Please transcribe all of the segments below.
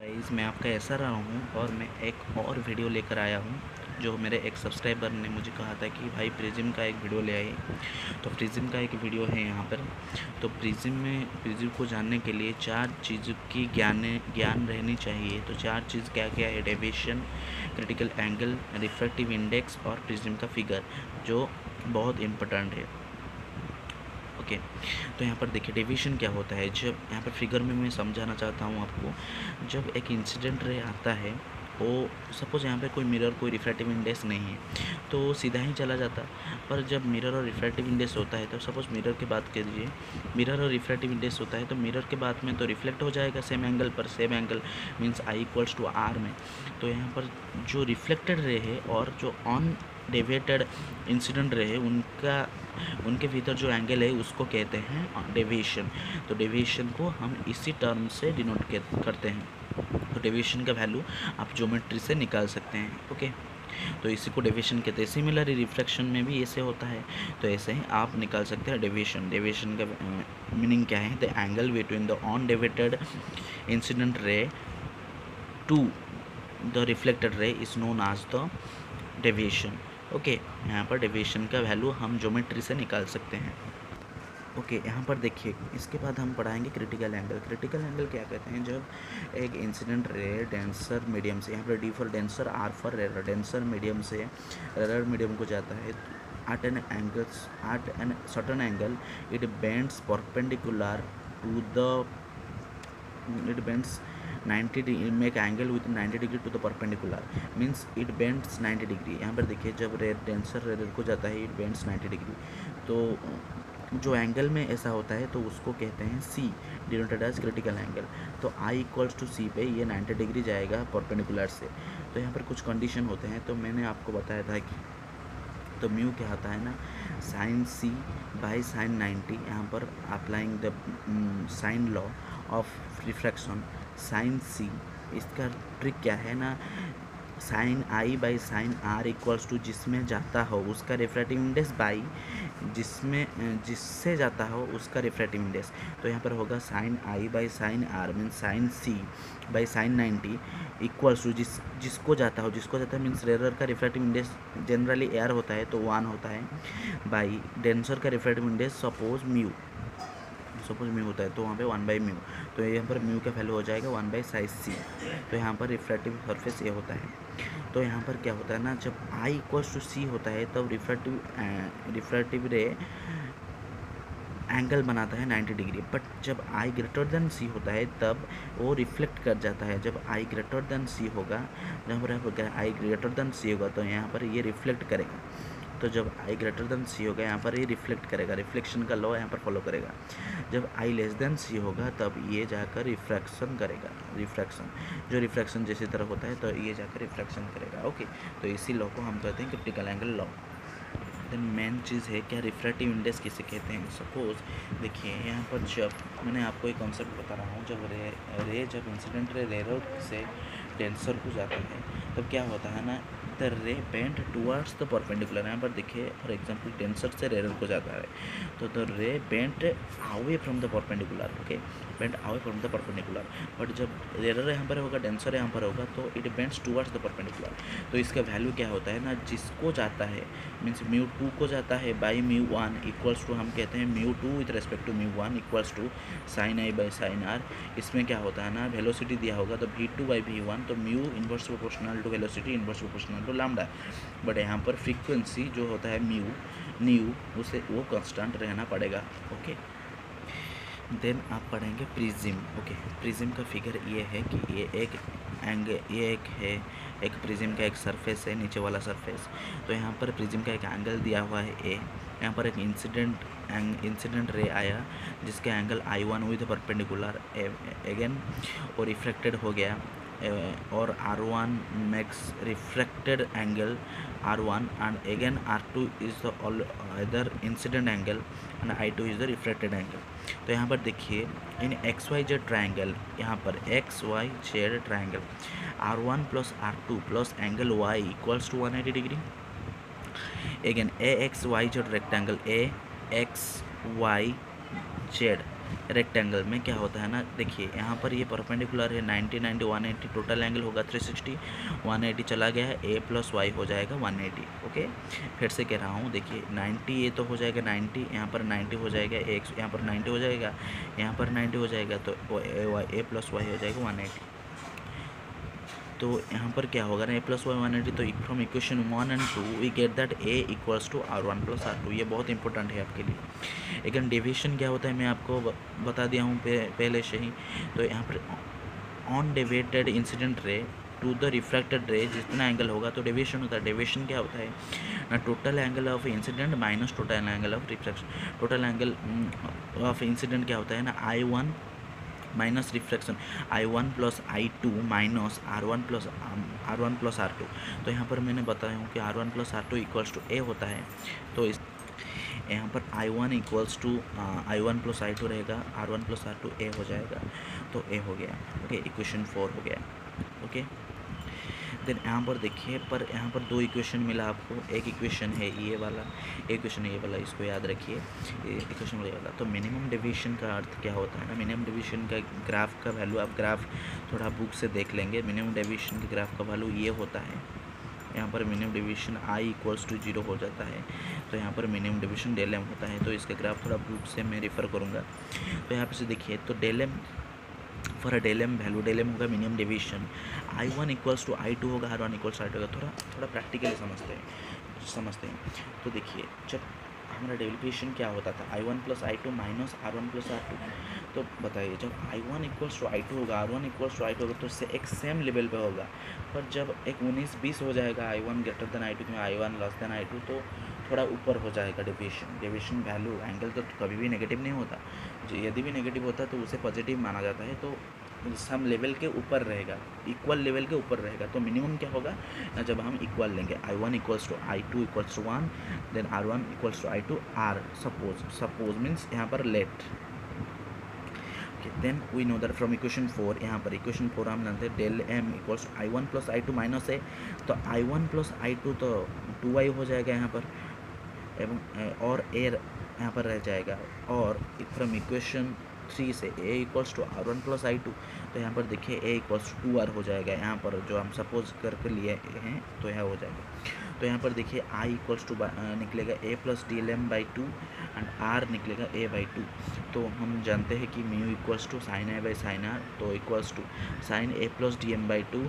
Guys मैं आपका ऐसा रहा हूँ और मैं एक और वीडियो लेकर आया हूँ जो मेरे एक सब्सक्राइबर ने मुझे कहा था कि भाई प्रिज्म का एक वीडियो ले आइए। तो प्रिज्म का एक वीडियो है यहाँ पर। तो प्रिज्म को जानने के लिए चार चीज़ों की ज्ञान रहनी चाहिए। तो चार चीज़ क्या क्या है? Deviation, critical angle, refractive index और प्रिज्म का फिगर, जो बहुत इम्पोर्टेंट है। ओके, तो यहाँ पर देखिए डेविएशन क्या होता है। जब यहाँ पर फिगर में मैं समझाना चाहता हूँ आपको, जब एक इंसिडेंट रे आता है, वो सपोज़ यहाँ पे कोई मिरर, कोई रिफ्रैक्टिव इंडेक्स नहीं है तो वो सीधा ही चला जाता। पर जब मिरर और रिफ्रैक्टिव इंडेक्स होता है, तो सपोज़ मिरर की बात कीजिए, मिरर और रिफ्रैक्टिव इंडेक्स होता है तो मिरर के बाद में तो रिफ्लेक्ट हो जाएगा सेम एंगल पर। Same angle means I equals to R में। तो यहाँ पर जो रिफ्लेक्टेड रे है और जो ऑन डेविएटेड इंसिडेंट रे है, उनके भीतर जो एंगल है उसको कहते हैं डेविएशन। तो डेविएशन को हम इसी टर्म से डिनोट करते हैं। तो डेविएशन का वैल्यू आप ज्योमेट्री से निकाल सकते हैं। ओके, तो इसी को डेविएशन कहते हैं। सिमिलरली रिफ्रैक्शन में भी ऐसे होता है, तो ऐसे ही आप निकाल सकते हैं डेविएशन। डेविएशन का मीनिंग क्या है? The angle between the undeviated incident ray to the reflected ray is known as the deviation. Okay, यहाँ पर डेविएशन का वैल्यू हम ज्योमेट्री से निकाल सकते हैं। ओके, यहाँ पर देखिए, इसके बाद हम पढ़ाएंगे क्रिटिकल एंगल। क्रिटिकल एंगल क्या कहते हैं? जब एक इंसिडेंट रे डेंसर मीडियम से, यहाँ पर D for denser, R for rarer, denser medium से रेरर मीडियम को जाता है at an certain angle, it bends perpendicular to the it bends 90 degree, make angle with 90 degree to the perpendicular, means it bends 90 degree। यहाँ पर देखिए, जब denser rarer को जाता है, it bends 90 degree। तो जो एंगल में ऐसा होता है तो उसको कहते हैं सी, डिनोटेड एज क्रिटिकल एंगल। तो आई इक्वल्स टू सी पे ये 90 डिग्री जाएगा परपेंडिकुलर से। तो यहाँ पर कुछ कंडीशन होते हैं, तो मैंने आपको बताया था कि तो म्यू क्या आता है ना, साइन सी बाई साइन 90। यहाँ पर applying the sine law of refraction, sine C, इसका ट्रिक क्या है ना, sine I by sine r equals to जिसमें जाता हो उसका रिफ्रैक्टिव इंडेक्स बाई जिससे जाता हो उसका रिफ्रैक्टिव इंडेक्स। तो यहाँ पर होगा sine I by sine R means sine C by sine 90 equals to जिसको जाता है मीन्स रेरर का रिफ्रैक्टिव इंडेक्स जनरली एयर होता है तो 1 होता है, बाई डेंसर का रिफ्रैक्टिव इंडेक्स सपोज म्यू होता है तो वहाँ पे 1/μ। तो यहाँ पर म्यू का वैल्यू हो जाएगा 1/साइज सी। तो यहाँ पर रिफ्रैक्टिव सरफेस ये होता है। तो यहाँ पर क्या होता है ना, जब आई इक्वल्स टू सी होता है तब रिफ्रैक्टिव रे एंगल बनाता है 90 डिग्री। बट जब आई ग्रेटर देन सी होता है तब वो रिफ्लेक्ट कर जाता है। जब आई ग्रेटर देन सी होगा, जहाँ पर आई ग्रेटर देन सी होगा तो यहाँ पर ये रिफ्लेक्ट करेगा। तो जब आई ग्रेटर देन सी होगा यहाँ पर ये रिफ्लेक्ट करेगा, रिफ्लेक्शन का लॉ यहाँ पर फॉलो करेगा। जब आई लेस देन सी होगा तब ये जाकर रिफ्रैक्शन करेगा, रिफ्रैक्शन जैसी तरह होता है तो ये जाकर रिफ्रैक्शन करेगा। ओके, तो इसी लॉ को हम कहते हैं critical angle law. Then main चीज़ है क्या, रिफ्रैक्टिव इंडेक्स किसे कहते हैं। सपोज देखिए, यहाँ पर जब मैंने आपको एक कॉन्सेप्ट बता रहा हूँ, जब इंसिडेंट रे रेरर से डेंसर को जाता है तब क्या होता है ना, द रे बेंट टुवर्ड्स द परपेंडिकुलर। यहाँ पर देखिए, फॉर एग्जांपल डेंसर से रेरर को जाता है तो द रे bent away from the perpendicular. Okay, bent away from the perpendicular. But जब रेरर यहाँ पर होगा, डेंसर यहाँ पर होगा तो it Bent's towards the perpendicular. तो इसका वैल्यू क्या होता है ना, जिसको जाता है मीन्स μ2 को जाता है बाई μ1 इक्वल्स टू, हम कहते हैं μ2 with respect to μ1 equals to sine I by sine r. इसमें क्या होता है ना, वेलोसिटी दिया होगा तो v2 बाई v1, तो mu inverse proportional to velocity inverse proportional to lambda. But यहाँ पर फ्रीक्वेंसी जो होता है न्यू उसे वो कांस्टेंट रहना पड़ेगा। ओके, देन आप पढ़ेंगे प्रिज्म। ओके, प्रिज्म का फिगर ये है कि एक प्रिज्म का एक सरफेस है, नीचे वाला सरफेस। तो यहाँ पर प्रिज्म का एक एंगल दिया हुआ है ए। यहाँ पर एक इंसिडेंट रे आया जिसका angle I1 with perpendicular again और रिफ्रैक्टेड हो गया, और R1 makes refracted angle R1 and again R2 is the other incident angle and I2 is the refracted angle। तो यहाँ पर देखिए, इन XYZ ट्राइंगल, यहाँ पर XYZ triangle R1 plus R2 plus angle Y equals to 180 degree. Again AXYZ rectangle AXYZ rectangle में क्या होता है ना, देखिए यहाँ पर ये परपेंडिकुलर है 90 90 180, टोटल एंगल होगा 360, 180 चला गया है, a प्लस वाई हो जाएगा 180। ओके, फिर से कह रहा हूँ, देखिए 90 ये तो हो जाएगा 90, यहाँ पर 90 हो जाएगा, एक यहाँ पर 90 हो जाएगा, यहाँ पर 90 हो जाएगा, तो a प्लस वाई हो जाएगा 180। तो यहाँ पर क्या होगा ना, a प्लस वाई 180, तो from equation 1 and 2 we get that a equals to r1 plus r2। ये बहुत इंपॉर्टेंट है आपके लिए। लेकिन डेविएशन क्या होता है मैं आपको बता दिया हूँ पहले से ही। तो यहाँ पर undeviated incident ray to the refracted ray जितना एंगल होगा तो डेविएशन होता है। डेविएशन क्या होता है ना, total angle of incident minus total angle of refraction. Total angle of incident क्या होता है ना, I1 minus refraction I1 plus I2 minus R1 plus R2। तो यहाँ पर मैंने बताया हूँ कि R1 plus R2 equals to A होता है। तो इस यहाँ पर I1 equals to I1 plus I2 रहेगा, R1 प्लस R2 A हो जाएगा, तो A हो गया। ओके, इक्वेशन 4 हो गया। ओके, देन यहाँ पर देखिए, पर यहाँ पर दो इक्वेशन मिला आपको। एक इक्वेशन है ये वाला, एक इक्वेशन है ये वाला, इसको याद रखिए, ये इक्वेशन ये वाला। तो मिनिमम डेविएशन का अर्थ क्या होता है ना, मिनिमम डेविएशन का ग्राफ का वैल्यू, आप ग्राफ थोड़ा बुक से देख लेंगे। मिनिमम डेविएशन के ग्राफ का वैल्यू ये होता है, यहाँ पर minimum deviation I equals to 0 हो जाता है, तो यहाँ पर मिनिमम डेविएशन डेल एम होता है। तो इसका ग्राफ थोड़ा बुक से मैं रेफ़र करूँगा। तो यहाँ पर से देखिए, तो del M for a del M value, del M होगा minimum deviation, I1 equals to I2 होगा, R1 इक्वल्स I2 होगा। थोड़ा प्रैक्टिकली समझते हैं। तो देखिए, जब हमारा डेविएशन क्या होता था, I1 plus I2 minus R1 plus R2। तो बताइए, जब I1 इक्वल्स टू I2 होगा, R1 इक्वल्स टू I2 होगा, तो इससे एक सेम लेवल पे होगा। पर जब एक 19-20 हो जाएगा, I1 ग्रेटर देन I2 में I1 लेस देन I2, तो थोड़ा ऊपर हो जाएगा डेविएशन वैल्यू। एंगल तो कभी भी नेगेटिव नहीं होता, यदि भी नेगेटिव होता है तो उसे पॉजिटिव माना जाता है। तो सम लेवल के ऊपर रहेगा, इक्वल लेवल के ऊपर रहेगा। तो मिनिमम क्या होगा जब हम इक्वल लेंगे, I1 equals to I2 equals to 1, then R1 equals to I2 R। Suppose means यहाँ पर let. Then we know that from equation 4, यहाँ पर इक्वेशन 4 हम जानते हैं del M equals to I1 plus I2 minus A. तो I1 plus I2 तो 2y हो जाएगा यहाँ पर, एवं और ए यहाँ पर रह जाएगा। और फ्रॉम इक्वेशन 3 से a equals to R1 plus I2, तो यहाँ पर देखिए a इक्वल्स टू 2R हो जाएगा, यहाँ पर जो हम सपोज करके लिए हैं तो यह हो जाएगा। तो यहाँ पर देखिए I इक्वल्स टू निकलेगा a plus DLM/2 and R निकलेगा a/2। तो हम जानते हैं कि mu equals to sine A by sine R, तो equals to sine A plus DM/2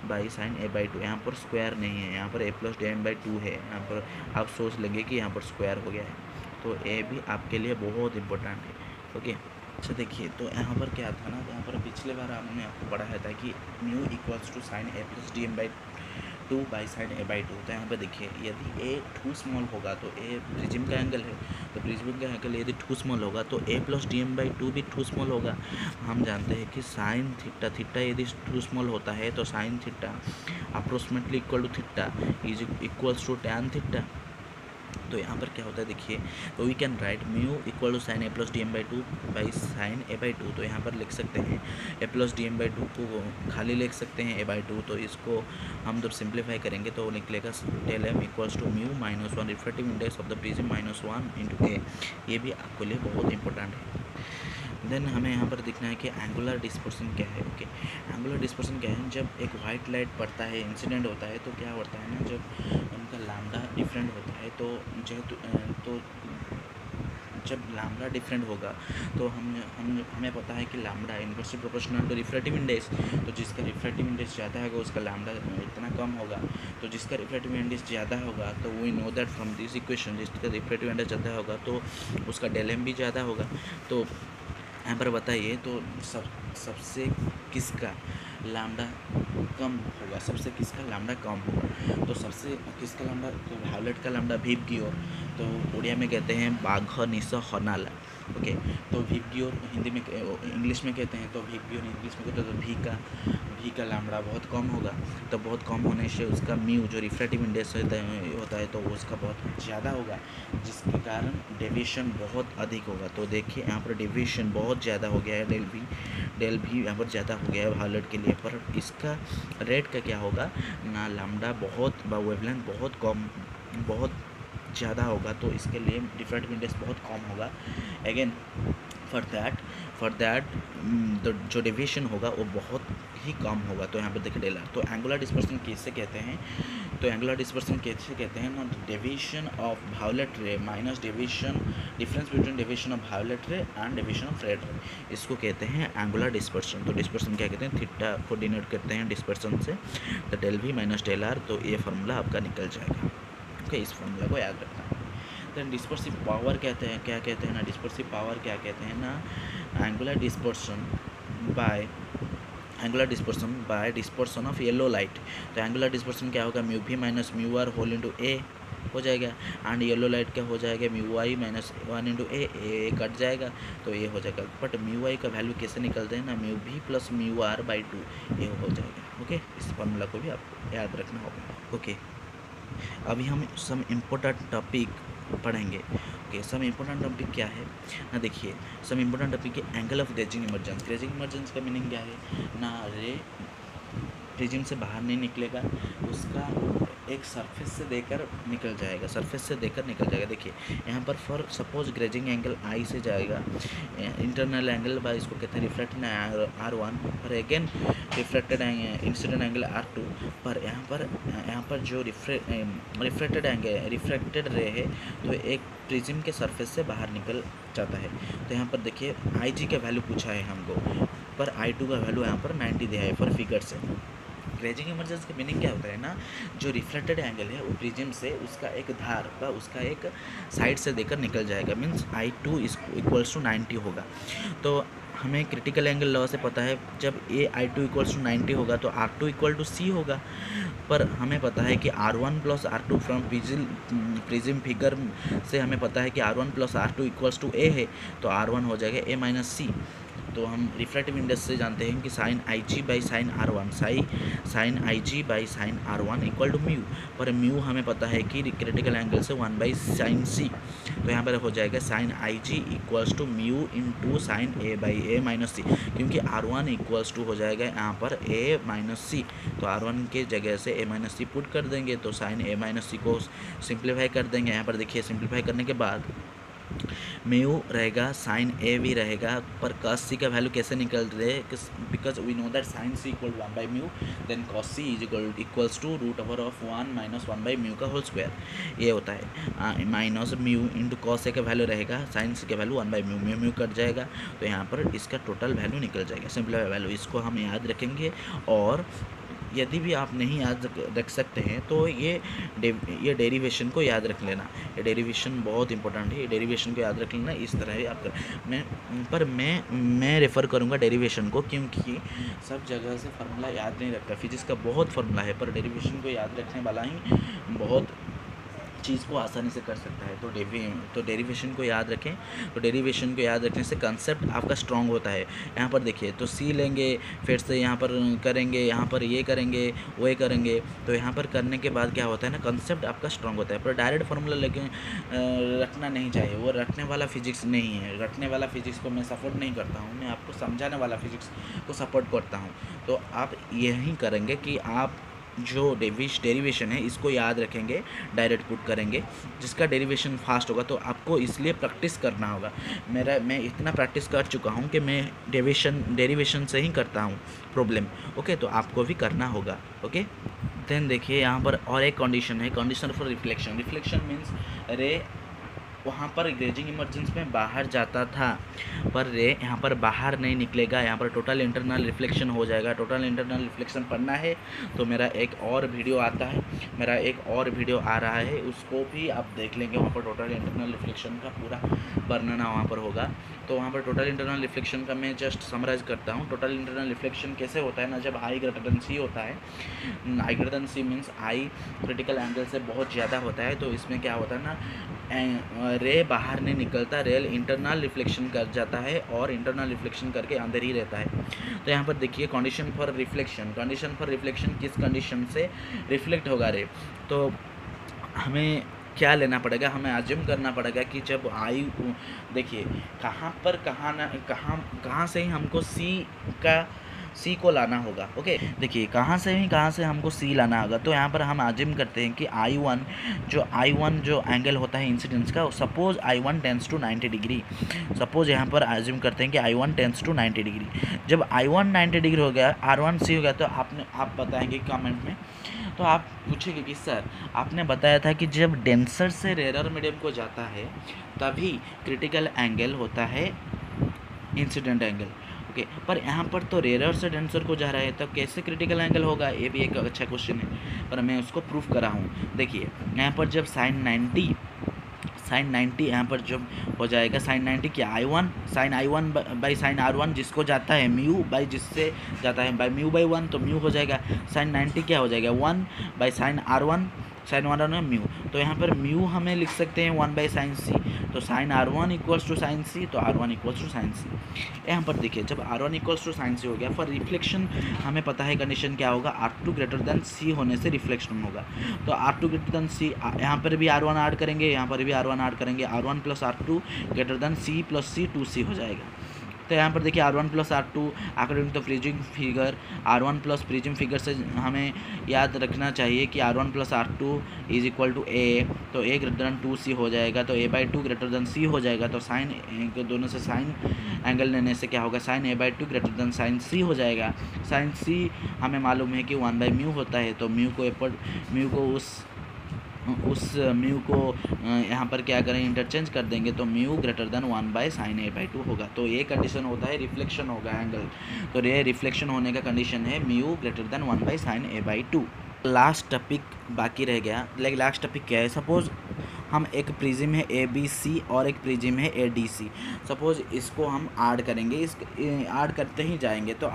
by sine A/2। यहाँ पर स्क्वायर नहीं है, यहाँ पर A प्लस DM/2 है। यहाँ पर आप सोच लेंगे कि यहाँ पर स्क्वायर हो गया है, तो A भी आपके लिए बहुत इंपॉर्टेंट है। ओके, अच्छा देखिए, तो यहाँ पर क्या था ना, यहाँ पर पिछले बार हमने आपको पढ़ाया था कि mu equals to sine A plus DM/2 by sine A/2। तो यहाँ पर देखिए, यदि A टू स्मॉल होगा तो A प्रिज्म का एंगल है, तो प्रिज्म का एंगल यदि टू स्मॉल होगा तो A प्लस DM/2 भी टू स्मॉल होगा। हम जानते हैं कि साइन थीटा यदि टू स्मॉल होता है तो sine theta approximately equal to theta is equals to tan theta. तो यहाँ पर क्या होता है देखिए, तो we can write mu equal to sine A plus DM/2 by sine A/2। तो यहाँ पर लिख सकते हैं A प्लस DM/2 को खाली लिख सकते हैं A/2। तो इसको हम जब सिंप्लीफाई करेंगे तो निकलेगा del M equals to mu minus 1 refractive index of the prism minus 1 into A। ये भी आपके लिए बहुत इंपॉर्टेंट है। देन हमें यहाँ पर दिखना है कि एंगुलर डिस्पर्सन क्या है। ओके, एंगुलर डिस्पर्सन क्या है, जब एक वाइट लाइट पड़ता है, इंसिडेंट होता है, तो क्या होता है ना, जब उनका लैम्डा डिफरेंट होता है, तो जेहेतु जब लैम्डा डिफरेंट होगा तो हमें पता है कि lambda inversely proportional to refractive index. तो जिसका रिफ्रैक्टिव इंडेक्स ज़्यादा होगा उसका लैम्डा इतना कम होगा। तो जिसका रिफ्रैक्टिव इंडेक्स ज़्यादा होगा तो we know that from this equation, जिसका रिफ्रैक्टिव इंडेक्स ज़्यादा होगा तो उसका डेल एम भी ज़्यादा होगा। तो यहाँ पर बताइए, तो सबसे किसका लैम्डा कम होगा, सबसे किसका लैम्डा कम होगा? तो सबसे किसका लैम्डा, तो वायलेट का लैम्डा भीप की ओर, तो उड़िया में कहते हैं बाघ निस हनाला। ओके, तो भीप की ओर हिंदी में, इंग्लिश में कहते हैं, तो भीप की ओर इंग्लिश में कहते हैं, तो भी का लैम्डा बहुत कम होगा। तो बहुत कम होने से उसका म्यू जो रिफ्रैक्टिव इंडेक्स होता है तो उसका बहुत ज़्यादा होगा, जिसके कारण डेविएशन बहुत अधिक होगा। तो देखिए यहाँ पर डेविएशन बहुत ज़्यादा हो गया है, डेल भी यहाँ पर ज़्यादा हो गया है वायलेट के लिए। पर इसका रेट का क्या होगा ना, लैम्डा बहुत वेवलेंथ बहुत कम, बहुत ज़्यादा होगा तो इसके लिए रिफ्रैक्टिव इंडेक्स बहुत कम होगा। अगेन फॉर दैट जो डेविएशन होगा वो बहुत ही कम होगा। तो यहाँ पर देखिए डेलर, तो एंगुलर डिस्पर्सन कैसे कहते हैं, तो एंगुलर डिस्पर्सन कैसे कहते हैं ना, deviation of violet ray minus deviation, difference between deviation of violet ray and deviation of red ray, इसको कहते हैं एंगुलर डिस्पर्सन। तो डिस्पर्सन क्या कहते हैं, थीटा को डिनोट करते हैं डिस्पर्सन से, तो del V minus del R, तो ये फार्मूला आपका निकल जाएगा। ओके, इस फार्मूला को याद रखना है। देन डिस्पर्सिव पावर कहते हैं, क्या कहते हैं ना, डिस्पर्सिव पावर क्या कहते हैं ना, angular dispersion by dispersion of yellow light. तो एंगुलर डिस्पर्सन क्या होगा, mu V minus mu are whole into A हो जाएगा, एंड येलो लाइट क्या हो जाएगा, mu I minus 1 into A cut जाएगा तो ये हो जाएगा। बट म्यू आई का वैल्यू कैसे निकलते हैं ना, म्यू भी प्लस म्यू आर बाई 2 ये हो जाएगा। ओके, इस फॉर्मूला को भी आपको याद रखना होगा। ओके, अभी हम सम इम्पोर्टेंट टॉपिक पढ़ेंगे। ओके, सम इम्पोर्टेंट टॉपिक क्या है ना, देखिए सम इम्पोर्टेंट टॉपिक है angle of grazing emergence. Grazing emergence का मीनिंग क्या है ना, रे प्रिज्म से बाहर नहीं निकलेगा, उसका एक सरफेस से देकर निकल जाएगा, देखिए यहाँ पर फॉर सपोज ग्रेजिंग एंगल आई से जाएगा, इंटरनल एंगल बाय इसको कहते हैं रिफ्लेक्टेड R1, और again reflected incident angle R2, पर यहाँ पर जो रिफ्लेक्टेड रे है तो एक प्रिज्म के सरफेस से बाहर निकल जाता है। तो यहाँ पर देखिए IG का वैल्यू पूछा है हमको, पर I2 का वैल्यू यहाँ पर 90 दिया है फॉर फिगर से। ग्रेजिंग इमर्जेंस का मीनिंग क्या होता है ना, जो रिफ्लेक्टेड एंगल है वो प्रिज्म से उसका एक धार का उसका एक साइड से देकर निकल जाएगा, मीन्स I2 इक्वल्स टू 90 होगा। तो हमें क्रिटिकल एंगल लॉ से पता है जब ए I2 इक्वल्स टू 90 होगा तो R2 इक्वल टू C होगा, पर हमें पता है कि R1 plus R2 from prism figure से हमें पता है कि R1 plus R2 equals to A है, तो R1 हो जाएगा A माइनस C। तो हम रिफ्रैक्टिव इंडेक्स से जानते हैं कि sine IG by sine R1 sine IG by sine R1 equal to mu, पर म्यू हमें पता है कि क्रिटिकल एंगल से 1 बाई साइन C, तो यहाँ पर हो जाएगा sine IG equals to mu into sine A by A minus C, क्योंकि R1 इक्वल्स टू हो जाएगा यहाँ पर A माइनस C, तो R1 के जगह से A माइनस C पुट कर देंगे, तो साइन A माइनस C को सिंप्लीफाई कर देंगे। यहाँ पर देखिए सिंप्लीफाई करने के बाद म्यू रहेगा, साइन ए भी रहेगा, पर कॉस सी का वैल्यू कैसे निकल रहे हैं, because we know that sine C equal 1 by mu, then cos C is equals to root over of 1 minus 1 by mu का होल स्क्वायर, ये होता है minus mu into cos A का वैल्यू रहेगा, साइन सी का value 1 by mu, mu cut जाएगा, तो यहाँ पर इसका टोटल वैल्यू निकल जाएगा, सिंपल वैल्यू। इसको हम याद रखेंगे, और यदि भी आप नहीं याद रख सकते हैं तो ये डेरिवेशन को याद रख लेना, ये डेरिवेशन बहुत इंपॉर्टेंट है, ये डेरिवेशन को याद रख लेना। इस तरह ही आप मैं रेफ़र करूँगा डेरिवेशन को, क्योंकि सब जगह से फार्मूला याद नहीं रखता। फिजिक्स का बहुत फार्मूला है, पर डेरिवेशन को याद रखने वाला ही बहुत चीज़ को आसानी से कर सकता है। तो डेरिवेशन को याद रखें, तो डेरिवेशन को याद रखने से कंसेप्ट आपका स्ट्रांग होता है। यहाँ पर देखिए, तो सी लेंगे, फिर से यहाँ पर करेंगे, यहाँ पर ये करेंगे, वो करेंगे, तो यहाँ पर करने के बाद क्या होता है ना, कंसेप्ट आपका स्ट्रांग होता है। पर डायरेक्ट फार्मूला लेके रखना नहीं चाहिए, वो रखने वाला फिजिक्स नहीं है। रखने वाला फिजिक्स को मैं सपोर्ट नहीं करता हूँ, मैं आपको समझाने वाला फिजिक्स को सपोर्ट करता हूँ। तो आप यही करेंगे कि आप जो डेरिवेशन है इसको याद रखेंगे, डायरेक्ट पुट करेंगे, जिसका डेरिवेशन फास्ट होगा। तो आपको इसलिए प्रैक्टिस करना होगा। मैं इतना प्रैक्टिस कर चुका हूँ कि मैं डेरिवेशन से ही करता हूँ प्रॉब्लम। ओके, तो आपको भी करना होगा। ओके, देन देखिए यहाँ पर और एक कंडीशन है, condition for reflection. Reflection means रे वहाँ पर ग्रेजिंग इमर्जेंस में बाहर जाता था, पर रे यहाँ पर बाहर नहीं निकलेगा, यहाँ पर टोटल इंटरनल रिफ्लेक्शन हो जाएगा। टोटल इंटरनल रिफ्लेक्शन पढ़ना है तो मेरा एक और वीडियो आ रहा है, उसको भी आप देख लेंगे। वहाँ पर टोटल इंटरनल रिफ्लेक्शन का पूरा वर्णन वहाँ पर होगा। तो वहाँ पर टोटल इंटरनल रिफ्लेक्शन का मैं जस्ट समराइज करता हूँ। टोटल इंटरनल रिफ्लेक्शन कैसे होता है ना, जब आई ग्रेटर देन सी होता है, i greater than C means i critical angle से बहुत ज़्यादा होता है, तो इसमें क्या होता है ना, रे बाहर नहीं निकलता, रेल इंटरनल रिफ्लेक्शन कर जाता है और इंटरनल रिफ्लेक्शन करके अंदर ही रहता है। तो यहाँ पर देखिए कंडीशन फॉर रिफ्लेक्शन किस कंडीशन से रिफ्लेक्ट होगा रे, तो हमें क्या लेना पड़ेगा, हमें अज्यूम करना पड़ेगा कि जब आई, देखिए कहाँ से ही हमको सी का सी को लाना होगा। ओके, देखिए कहाँ से हमको सी लाना होगा। तो यहाँ पर हम आजिम करते हैं कि I1 जो एंगल होता है इंसिडेंस का, suppose I1 tends to 90 degree. Suppose यहाँ पर आजिम करते हैं कि I1 टेंस टू 90 डिग्री। जब I1 90 डिग्री हो गया, R1 सी हो गया, तो आप बताएंगे कमेंट में। तो आप पूछेंगे कि सर आपने बताया था कि जब डेंसर से रेयर मीडियम को जाता है तभी क्रिटिकल एंगल होता है इंसिडेंट एंगल। ओके, पर यहाँ पर तो रेयर से डेंसर को जा रहा है, तो कैसे क्रिटिकल एंगल होगा? ये भी एक अच्छा क्वेश्चन है, पर मैं उसको प्रूफ करा हूँ। देखिए यहाँ पर जब साइन 90 यहाँ पर जब हो जाएगा साइन 90 क्या, sign I1 by sine R1 जिसको जाता है म्यू बाई जिससे जाता है बाई म्यू बाई 1, तो म्यू हो जाएगा साइन 90 क्या हो जाएगा 1 बाई साइन R1 साइन 1 में म्यू। तो यहाँ पर म्यू हमें लिख सकते हैं 1 बाई साइन सी। तो sine R1 equals to sine C, तो R1 इक्वल्स टू साइन सी। यहाँ पर देखिए जब R1 इक्वल्स टू साइन सी हो गया, फॉर रिफ्लेक्शन हमें पता है कंडीशन क्या होगा, R2 ग्रेटर देन सी होने से रिफ्लेक्शन होगा। तो R2 ग्रेटर देन सी, यहाँ पर भी R1 ऐड करेंगे, यहाँ पर भी R1 ऐड करेंगे, R1 plus R2 greater than C plus C 2C हो जाएगा। तो यहाँ पर देखिए R1 plus R2 according to prism figure, R1 plus prism figure से हमें याद रखना चाहिए कि R1 plus R2 is equal to A, तो A ग्रेटर देन 2C हो जाएगा, तो A/2 ग्रेटर देन C हो जाएगा। तो साइन दोनों से साइन एंगल लेने से क्या होगा, sine A/2 greater than sine C हो जाएगा। साइन C हमें मालूम है कि 1/μ होता है, तो म्यू को उस म्यू को यहाँ पर क्या करें, इंटरचेंज कर देंगे, तो mu greater than 1 by sine A/2 होगा। तो ये कंडीशन होता है रिफ्लेक्शन होगा एंगल, तो ये रिफ्लेक्शन होने का कंडीशन है mu greater than 1 by sine A/2। Last topic बाकी रह गया, लाइक लास्ट टॉपिक क्या है, सपोज हम एक प्रिज्म है ABC और एक प्रिज्म है ADC। सपोज इसको हम ऐड करेंगे, ऐड करते ही जाएंगे, तो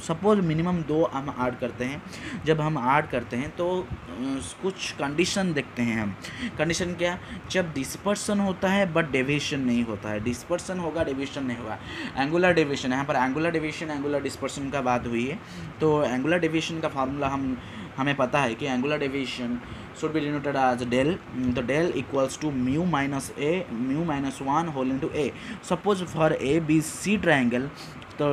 सपोज मिनिमम 2 हम ऐड करते हैं। जब हम ऐड करते हैं तो कुछ कंडीशन देखते हैं हम। कंडीशन क्या, जब डिस्पर्सन होता है बट डेविएशन नहीं होता है। डिस्पर्सन होगा, डेविएशन नहीं होगा। एंगुलर डेविएशन, यहाँ पर एंगुलर डेविएशन एंगुलर डिस्पर्सन का बात हुई है। तो एंगुलर डेविएशन का फार्मूला हमें पता है कि angular deviation should be denoted as del, तो del equals to mu minus 1 whole into A। suppose for ABC triangle, तो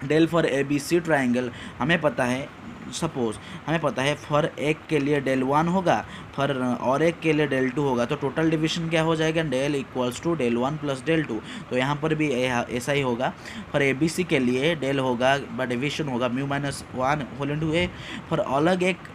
del for ABC triangle हमें पता है, सपोज हमें पता है फॉर एक के लिए del 1 होगा, फॉर और एक के लिए del 2 होगा, तो टोटल डिवीजन क्या हो जाएगा, del equals to del 1 plus del 2। तो यहाँ पर भी ऐसा ही होगा, फॉर ABC के लिए del होगा बट डिवीजन होगा mu minus 1 whole into A। For अलग एक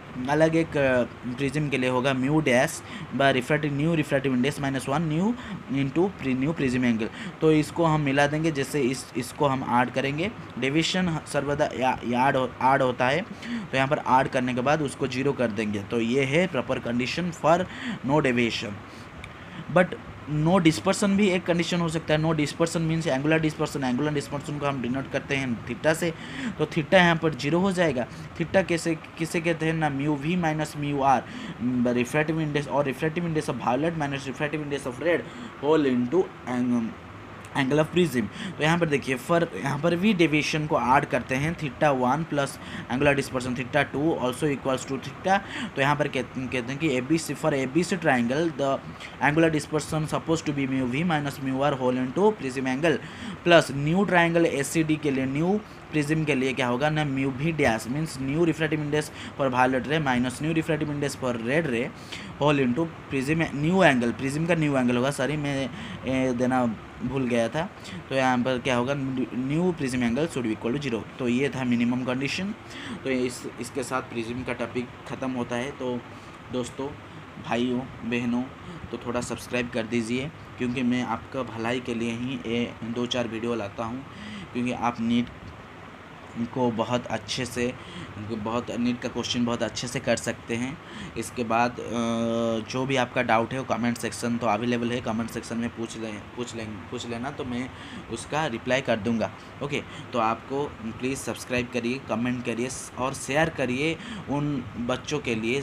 प्रिज्म के लिए होगा mu dash by new refractive index -1 new into new prism angle. तो इसको हम मिला देंगे, जैसे इसको हम ऐड करेंगे, डिवीजन सर्वदा ऐड होता है, तो यहाँ पर ऐड करने के बाद उसको 0 कर देंगे। तो ये है proper condition for no deviation. But no dispersion भी एक कंडीशन हो सकता है। No dispersion means angular dispersion को हम डिनोट करते हैं थीटा से, तो थीटा यहाँ पर 0 हो जाएगा। थीटा किसे कहते हैं ना, mu we minus mu R refractive index, और refractive index of violet minus refractive index of red whole into angle of prism. तो यहाँ पर देखिए यहाँ पर भी डेविएशन को ऐड करते हैं, theta 1 plus angular dispersion theta 2 also equals to theta. तो यहाँ पर कहते हैं कि ABC for ABC triangle the angular dispersion suppose to be mu we minus mu are whole into prism angle, plus new triangle ACD के लिए new prism के लिए क्या होगा ना, mu V dash means new refractive index for violet ray minus new refractive index for red ray whole into prism new angle, prism का new angle होगा, sorry मैं देना भूल गया था। तो यहाँ पर क्या होगा, new prism angle should be equal to 0। तो ये था मिनिमम कंडीशन। तो इसके साथ प्रिज्म का टॉपिक ख़त्म होता है। तो दोस्तों, भाइयों बहनों, तो थोड़ा सब्सक्राइब कर दीजिए, क्योंकि मैं आपका भलाई के लिए ही 2-4 वीडियो लाता हूँ, क्योंकि आप नीट को नीट का क्वेश्चन बहुत अच्छे से कर सकते हैं। इसके बाद जो भी आपका डाउट है वो कमेंट सेक्शन तो अवेलेबल है, कमेंट सेक्शन में पूछ लेना, तो मैं उसका रिप्लाई कर दूंगा। ओके, तो आपको प्लीज़ सब्सक्राइब करिए, कमेंट करिए और शेयर करिए उन बच्चों के लिए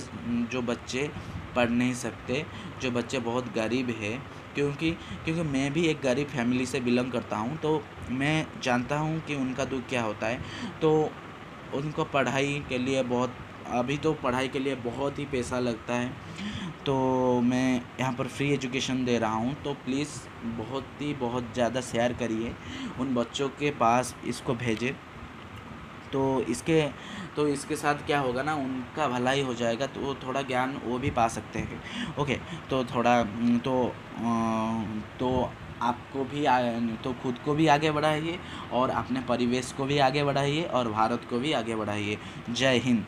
जो बच्चे पढ़ नहीं सकते, जो बच्चे बहुत गरीब है, क्योंकि मैं भी एक गरीब फैमिली से बिलोंग करता हूँ, तो मैं जानता हूँ कि उनका दुख क्या होता है। तो उनको पढ़ाई के लिए अभी तो पढ़ाई के लिए बहुत ही पैसा लगता है, तो मैं यहाँ पर फ्री एजुकेशन दे रहा हूँ। तो प्लीज़ बहुत ज़्यादा शेयर करिए, उन बच्चों के पास इसको भेजें तो इसके साथ क्या होगा ना, उनका भलाई हो जाएगा, तो थोड़ा ज्ञान वो भी पा सकते हैं। ओके, तो थोड़ा तो आपको भी तो खुद को भी आगे बढ़ाइए और अपने परिवेश को भी आगे बढ़ाइए और भारत को भी आगे बढ़ाइए। जय हिंद।